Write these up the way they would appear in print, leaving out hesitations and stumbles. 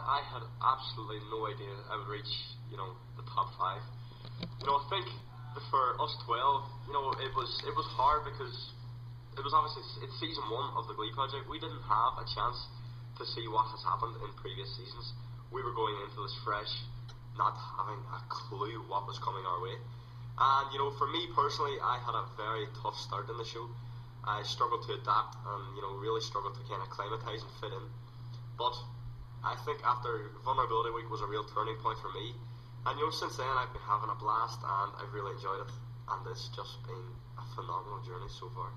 I had absolutely no idea I would reach, the top five. I think for us 12, it was hard because it was obviously it's season one of the Glee project. We didn't have a chance to see what has happened in previous seasons. We were going into this fresh, not having a clue what was coming our way. And for me personally, I had a very tough start in the show. I struggled to adapt and really struggled to kind of climatize and fit in. But I think after Vulnerability Week was a real turning point for me. And since then I've been having a blast and I've really enjoyed it. And it's just been a phenomenal journey so far.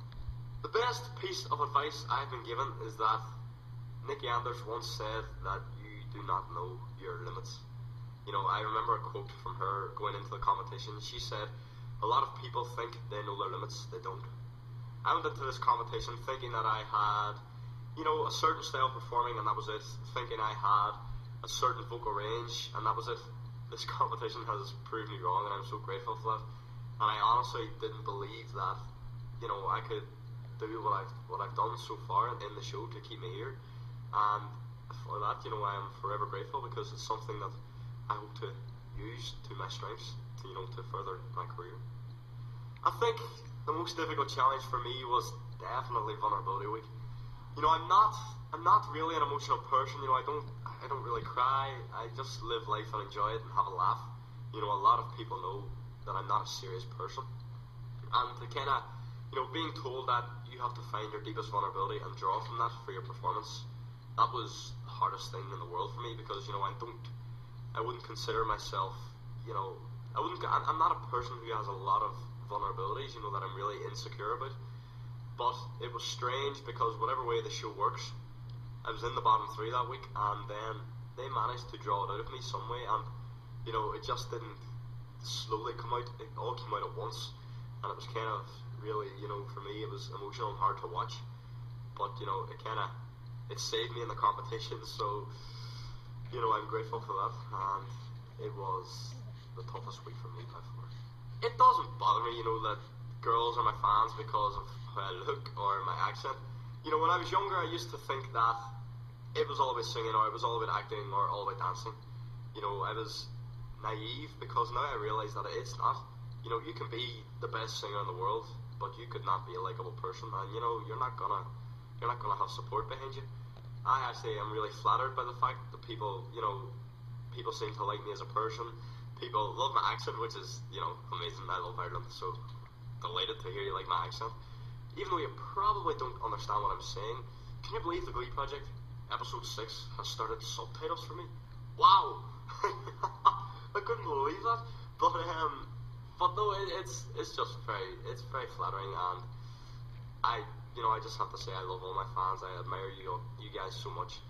The best piece of advice I've been given is that Nikki Anders once said that you do not know your limits. I remember a quote from her going into the competition. She said, "A lot of people think they know their limits, they don't." I went into this competition thinking that I had, a certain style of performing and that was it. Thinking I had a certain vocal range and that was it. This competition has proved me wrong and I'm so grateful for that. And I honestly didn't believe that, I could do what I've done so far in the show to keep me here. And for that, I am forever grateful because it's something that I hope to use to my strengths to further my career. I think the most difficult challenge for me was definitely Vulnerability Week. I'm not really an emotional person. I don't really cry. I just live life and enjoy it and have a laugh. A lot of people know that I'm not a serious person, and to kind of, being told that you have to find your deepest vulnerability and draw from that for your performance, that was the hardest thing in the world for me because I wouldn't consider myself, I'm not a person who has a lot of vulnerabilities, that I'm really insecure about. But it was strange because whatever way the show works, I was in the bottom three that week, and then they managed to draw it out of me some way, and it just didn't slowly come out. It all came out at once, and it was kind of really, for me, it was emotional and hard to watch. But it saved me in the competition, so I'm grateful for that, and it was the toughest week for me by far. It doesn't bother me, that girls are my fans because of how I look or my accent. When I was younger, I used to think that it was all about singing or it was all about acting or all about dancing. I was naive because now I realise that it's not. You can be the best singer in the world, but you could not be a likable person, and you're not gonna have support behind you. I actually am really flattered by the fact that people seem to like me as a person. People love my accent, which is, amazing. I love Ireland, so delighted to hear you like my accent. Even though you probably don't understand what I'm saying, can you believe the Glee Project, episode 6, has started subtitles for me? Wow! I couldn't believe that. But no, it's just very flattering, and I just have to say I love all my fans. I admire you guys so much.